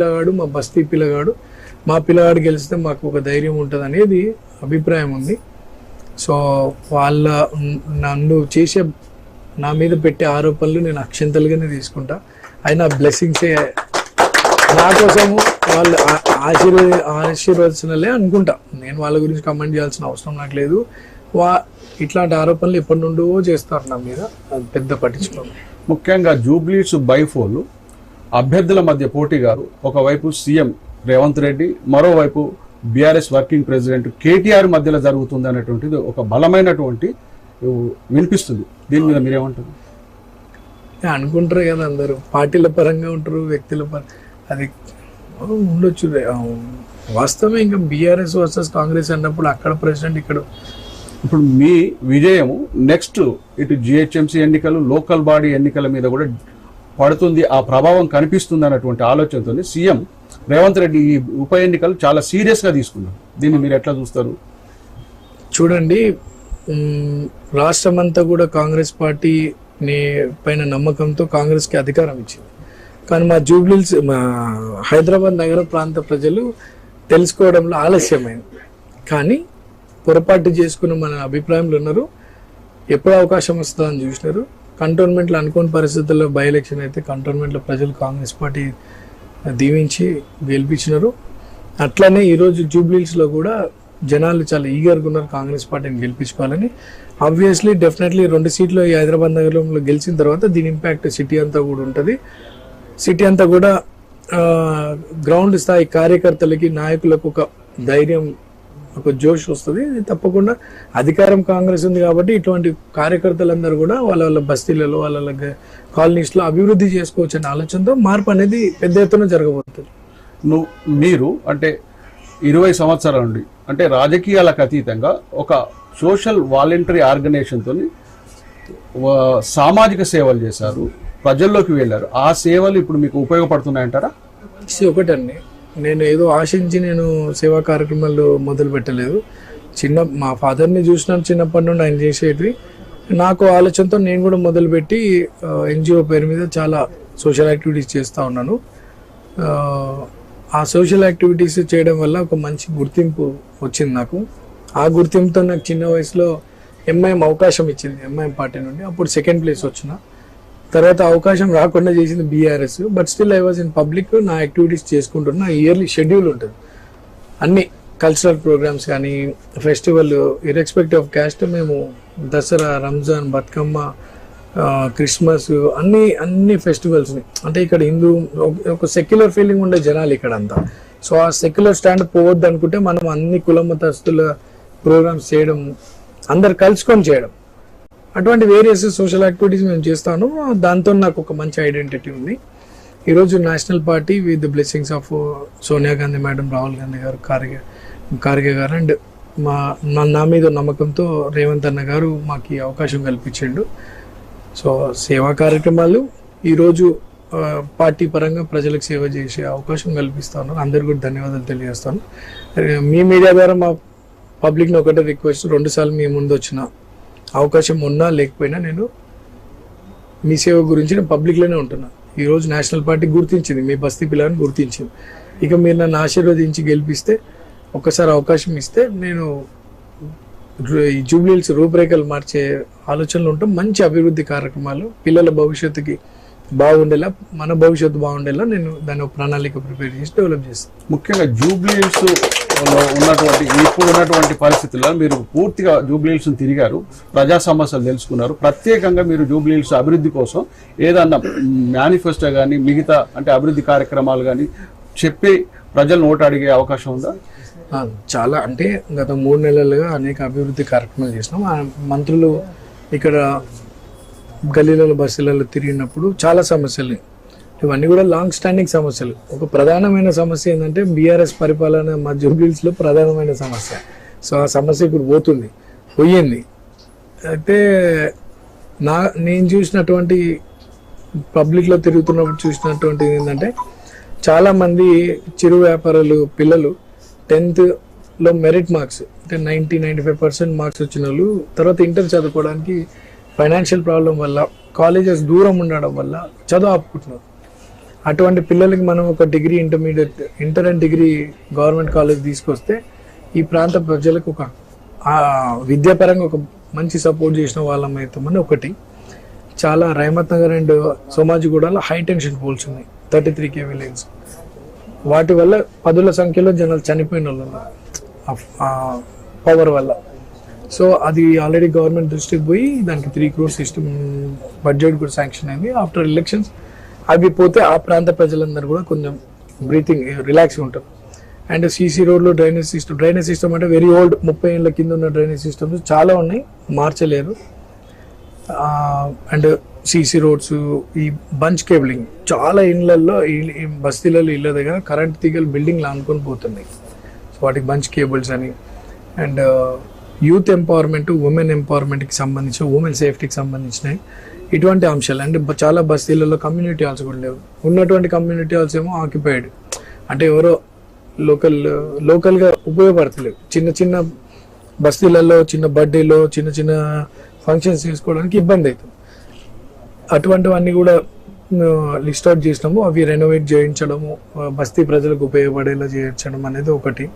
పిల్లగాడు, మా బస్తీ పిల్లగాడు, మా పిల్లగాడు గెలిస్తే మాకు ఒక ధైర్యం ఉంటుంది అనేది అభిప్రాయం ఉంది. సో వాళ్ళ నన్ను చేసే నా మీద పెట్టే ఆరోపణలు నేను అక్షంతలుగానే తీసుకుంటా. అయినా బ్లెస్సింగ్సే నా కోసము వాళ్ళు ఆశీర్వచనలే అనుకుంటా. నేను వాళ్ళ గురించి కమెంట్ చేయాల్సిన అవసరం నాకు లేదు. ఇట్లాంటి ఆరోపణలు ఎప్పటి నుండో చేస్తారు నా మీద, అది పెద్ద పట్టించుకోండి. ముఖ్యంగా జూబ్లీస్ బైఫోలు అభ్యర్థుల మధ్య పోటీ గారు, ఒకవైపు సీఎం రేవంత్ రెడ్డి, మరోవైపు బీఆర్ఎస్ వర్కింగ్ ప్రెసిడెంట్ కేటీఆర్ మధ్యలో జరుగుతుంది అనేటువంటిది ఒక బలమైనటువంటి వినిపిస్తుంది. దీని మీద మీరేమంటారు? అనుకుంటారు కదా అందరూ, పార్టీల పరంగా ఉంటారు, వ్యక్తుల పరంగా అది ఉండొచ్చు. వాస్తవమే. ఇంకా బీఆర్ఎస్ వర్సెస్ కాంగ్రెస్ అన్నప్పుడు అక్కడ ప్రెసిడెంట్, ఇక్కడ ఇప్పుడు మీ విజయము నెక్స్ట్ ఇటు జిహెచ్ఎంసీ ఎన్నికలు, లోకల్ బాడీ ఎన్నికల మీద కూడా పడుతుంది, ఆ ప్రభావం కనిపిస్తుంది అన్నటువంటి ఆలోచనతో సీఎం రేవంత్ రెడ్డి ఈ ఉప ఎన్నికలు చాలా సీరియస్గా తీసుకున్నారు. దీన్ని మీరు ఎట్లా చూస్తారు? చూడండి, రాష్ట్రం అంతా కూడా కాంగ్రెస్ పార్టీ పైన నమ్మకంతో కాంగ్రెస్కి అధికారం ఇచ్చింది. కానీ మా జూబ్లీస్, మా హైదరాబాద్ నగర ప్రాంత ప్రజలు తెలుసుకోవడంలో ఆలస్యమైంది. కానీ పొరపాటు చేసుకున్న మన అభిప్రాయంలో ఉన్నారు. ఎప్పుడు అవకాశం వస్తుందని చూసినారు. కంటోన్మెంట్లో అనుకోని పరిస్థితుల్లో బై ఎలక్షన్ అయితే కంటోన్మెంట్లో ప్రజలు కాంగ్రెస్ పార్టీ దీవించి గెలిపించినారు. అట్లానే ఈరోజు జూబ్లీస్లో కూడా జనాలు చాలా ఈగర్గా ఉన్నారు కాంగ్రెస్ పార్టీని గెలిపించుకోవాలని. ఆబ్వియస్లీ డెఫినెట్లీ 2 సీట్లు ఈ హైదరాబాద్ నగరంలో గెలిచిన తర్వాత దీని ఇంపాక్ట్ సిటీ అంతా కూడా ఉంటుంది. సిటీ అంతా కూడా గ్రౌండ్ స్థాయి కార్యకర్తలకి, నాయకులకు ఒక ధైర్యం, ఒక జోష్ వస్తుంది. తప్పకుండా అధికారం కాంగ్రెస్ ఉంది కాబట్టి ఇటువంటి కార్యకర్తలందరూ కూడా వాళ్ళ వాళ్ళ బస్తీలలో, వాళ్ళ కాలనీస్లో అభివృద్ధి చేసుకోవచ్చు అనే ఆలోచనతో మార్పు అనేది పెద్ద ఎత్తున జరగబోతుంది. మీరు అంటే 20 సంవత్సరాల నుండి అంటే రాజకీయాలకు అతీతంగా ఒక సోషల్ వాలంటరీ ఆర్గనైజేషన్తో సామాజిక సేవలు చేశారు, ప్రజల్లోకి వెళ్ళారు. ఆ సేవలు ఇప్పుడు మీకు ఉపయోగపడుతున్నాయంటారా? ఒకటండి, నేను ఏదో ఆశించి నేను సేవా కార్యక్రమాలు మొదలు పెట్టలేదు. మా ఫాదర్ని చూసినాను చిన్నప్పటి నుండి ఆయన చేసేటివి. నాకు ఆలోచనతో నేను కూడా మొదలుపెట్టి ఎన్జిఓ పేరు మీద చాలా సోషల్ యాక్టివిటీస్ చేస్తూ ఉన్నాను. ఆ సోషల్ యాక్టివిటీస్ చేయడం వల్ల ఒక మంచి గుర్తింపు వచ్చింది నాకు. ఆ గుర్తింపుతో నాకు చిన్న వయసులో ఎంఐఎం అవకాశం ఇచ్చింది, ఎంఐఎం పార్టీ నుండి. అప్పుడు 2nd ప్లేస్ వచ్చిన తర్వాత అవకాశం రాకుండా చేసింది BRS. But still I was in public. నా యాక్టివిటీస్ చేసుకుంటున్నా. ఇయర్లీ షెడ్యూల్ ఉంటుంది, అన్ని కల్చరల్ ప్రోగ్రామ్స్ కానీ, ఫెస్టివల్ ఇర్రెస్పెక్టివ్ ఆఫ్ క్యాస్ట్. మేము దసరా, రంజాన్, బతుకమ్మ, క్రిస్మస్, అన్ని ఫెస్టివల్స్ని, అంటే ఇక్కడ హిందూ ఒక సెక్యులర్ ఫీలింగ్ ఉండే జనాలు ఇక్కడ అంతా. సో ఆ సెక్యులర్ స్టాండ్ పోవద్దు అనుకుంటే మనం అన్ని కుల మతస్థుల ప్రోగ్రామ్స్ చేయడం, అందరు కలుసుకొని చేయడం, అటువంటి వేరియస్ సోషల్ యాక్టివిటీస్ మేము చేస్తాను. దాంతో నాకు ఒక మంచి ఐడెంటిటీ ఉంది. ఈరోజు national party with the blessings of Sonia Gandhi madam, Rahul Gandhi గారు, ఖార్గే గారు అండ్ నా మీద నమ్మకంతో రేవంత్ అన్న గారు మాకు ఈ అవకాశం కల్పించిండు. సో సేవా కార్యక్రమాలు ఈరోజు పార్టీ పరంగా ప్రజలకు సేవ చేసే అవకాశం కల్పిస్తాను. అందరు కూడా ధన్యవాదాలు తెలియజేస్తాను. మీ మీడియా ద్వారా మా పబ్లిక్ని ఒకటే రిక్వెస్ట్, 2 సార్లు మీ ముందు వచ్చిన అవకాశం ఉన్నా లేకపోయినా నేను మీ సేవ గురించి నేను పబ్లిక్లోనే ఉంటున్నా. ఈరోజు నేషనల్ పార్టీ గుర్తించింది, మీ బస్తీ పిల్లని గుర్తించింది. ఇక మీరు నన్ను ఆశీర్వదించి గెలిపిస్తే, ఒక్కసారి అవకాశం ఇస్తే నేను ఈ జూబ్లీహిల్స్ రూపురేఖలు మార్చే ఆలోచనలు ఉంటాం. మంచి అభివృద్ధి కార్యక్రమాలు పిల్లల భవిష్యత్తుకి బాగుండేలా, మన భవిష్యత్తు బాగుండేలా నేను దాని ప్రణాళిక ప్రిపేర్ చేసి డెవలప్ చేస్తాను. ముఖ్యంగా జూబ్లీహిల్స్ ఇప్పుడు ఉన్నటువంటి పరిస్థితుల్లో మీరు పూర్తిగా జూబ్లీహిల్స్ తిరిగారు, ప్రజా సమస్యలు తెలుసుకున్నారు. ప్రత్యేకంగా మీరు జూబ్లీహిల్స్ అభివృద్ధి కోసం ఏదన్నా మేనిఫెస్టో కానీ, మిగతా అంటే అభివృద్ధి కార్యక్రమాలు కానీ చెప్పి ప్రజలను ఓటు అడిగే అవకాశం ఉందా? చాలా, అంటే గత 3 నెలలుగా అనేక అభివృద్ధి కార్యక్రమాలు చేసినాం. మంత్రులు ఇక్కడ గల్లీలలో, బస్సులలో తిరిగినప్పుడు చాలా సమస్యలు, ఇవన్నీ కూడా లాంగ్ స్టాండింగ్ సమస్యలు. ఒక ప్రధానమైన సమస్య ఏంటంటే బీఆర్ఎస్ పరిపాలన మా జూబ్లీహిల్స్లో ప్రధానమైన సమస్య. సో ఆ సమస్య ఇప్పుడు పోయింది. అయితే నేను చూసినటువంటి పబ్లిక్లో తిరుగుతున్నప్పుడు చూసినటువంటి ఏంటంటే చాలామంది చిరు వ్యాపారులు పిల్లలు 10th మెరిట్ మార్క్స్ అంటే 90-95% మార్క్స్ వచ్చిన వాళ్ళు తర్వాత ఇంటర్ చదువుకోవడానికి ఫైనాన్షియల్ ప్రాబ్లం వల్ల, కాలేజెస్ దూరం ఉండడం వల్ల చదువు ఆపుకుంటున్నారు. అటువంటి పిల్లలకి మనం ఒక degree inter and degree government college తీసుకొస్తే ఈ ప్రాంత ప్రజలకు ఒక విద్యాపరంగా ఒక మంచి సపోర్ట్ చేసిన వాళ్ళం అవుతామని ఒకటి. చాలా రహమత్ నగర్ అండ్ సోమాజిగూడలో హై టెన్షన్ పోల్స్ ఉన్నాయి, 33 kV లైన్స్. వాటి వల్ల పదుల సంఖ్యలో జనాలు చనిపోయిన వాళ్ళు ఉన్నారు పవర్ వల్ల. సో అది ఆల్రెడీ గవర్నమెంట్ దృష్టికి పోయి దానికి 3 crore సిస్టమ్ బడ్జెట్ కూడా శాంక్షన్ అయింది. ఆఫ్టర్ ఎలక్షన్స్ అవి పోతే ఆ ప్రాంత ప్రజలందరూ కూడా కొంచెం బ్రీతింగ్ రిలాక్స్గా ఉంటారు. అండ్ సీసీ రోడ్లు డ్రైనేజ్ సిస్టమ్ అంటే వెరీ ఓల్డ్, 30 ఏళ్ళ కింద ఉన్న డ్రైనేజ్ సిస్టమ్స్ చాలా ఉన్నాయి, మార్చలేరు. అండ్ సీసీ రోడ్స్, ఈ బంచ్ కేబులింగ్ చాలా ఇళ్లలో, ఈ బస్తీలలో ఇళ్ళ దగ్గర కరెంట్ తీగలు బిల్డింగ్లు ఆనుకొని పోతున్నాయి. సో వాటికి బంచ్ కేబుల్స్ అని. అండ్ యూత్ ఎంపవర్మెంట్, ఉమెన్ ఎంపవర్మెంట్కి సంబంధించి, ఉమెన్ సేఫ్టీకి సంబంధించినవి ఇటువంటి అంశాలు. అంటే చాలా బస్తీలలో కమ్యూనిటీ హాల్స్ కూడా లేవు. ఉన్నటువంటి కమ్యూనిటీ హాల్స్ ఏమో ఆక్యుపైడ్, అంటే ఎవరో లోకల్గా ఉపయోగపడతలేవు. చిన్న చిన్న బస్తీలలో, చిన్న బర్త్డేలో, చిన్న చిన్న ఫంక్షన్స్ చేసుకోవడానికి ఇబ్బంది అవుతుంది. అటువంటివన్నీ కూడా లిస్ట్ అవుట్ చేసినాము. అవి రెనోవేట్ చేయించడము, బస్తీ ప్రజలకు ఉపయోగపడేలా చేయించడం అనేది ఒకటి.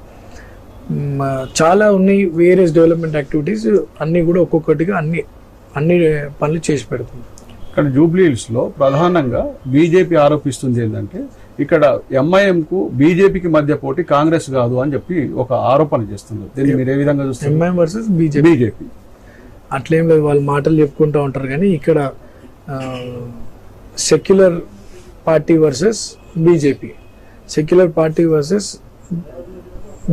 చాలా ఉన్నాయి వేరియస్ డెవలప్మెంట్ యాక్టివిటీస్, అన్నీ కూడా ఒక్కొక్కటిగా అన్ని పనులు చేసి పెడుతుంది. ఇక్కడ జూబ్లీహిల్స్లో ప్రధానంగా బీజేపీ ఆరోపిస్తుంది ఏంటంటే ఇక్కడ ఎంఐఎంకు బీజేపీకి మధ్య పోటీ కాంగ్రెస్ కాదు అని చెప్పి ఒక ఆరోపణ చేస్తున్నారు. దీన్ని మీరు ఏ విధంగా చూస్తారు? ఎంఐఎం వర్సెస్ బీజేపీ అట్లేం లేదు, వాళ్ళు మాటలు చెప్పుకుంటూ ఉంటారు. కానీ ఇక్కడ secular party versus BJP, secular party versus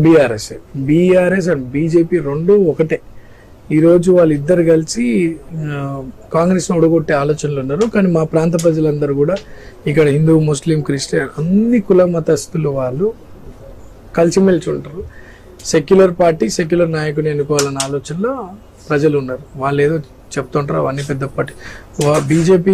BRS and BJP రెండు ఒకటే. ఈరోజు వాళ్ళిద్దరు కలిసి కాంగ్రెస్ను ఓడగొట్టే ఆలోచనలు ఉన్నారు. కానీ మా ప్రాంత ప్రజలందరూ కూడా ఇక్కడ హిందూ, ముస్లిం, క్రిస్టియన్ అన్ని కుల మతస్థులు వాళ్ళు కలిసిమెలిసి ఉంటారు. సెక్యులర్ పార్టీ, సెక్యులర్ నాయకుని ఎన్నుకోవాలన్న ఆలోచనలో ప్రజలు ఉన్నారు. వాళ్ళు ఏదో చెప్తుంటారు, అవన్నీ పెద్ద పార్టీ. బీజేపీ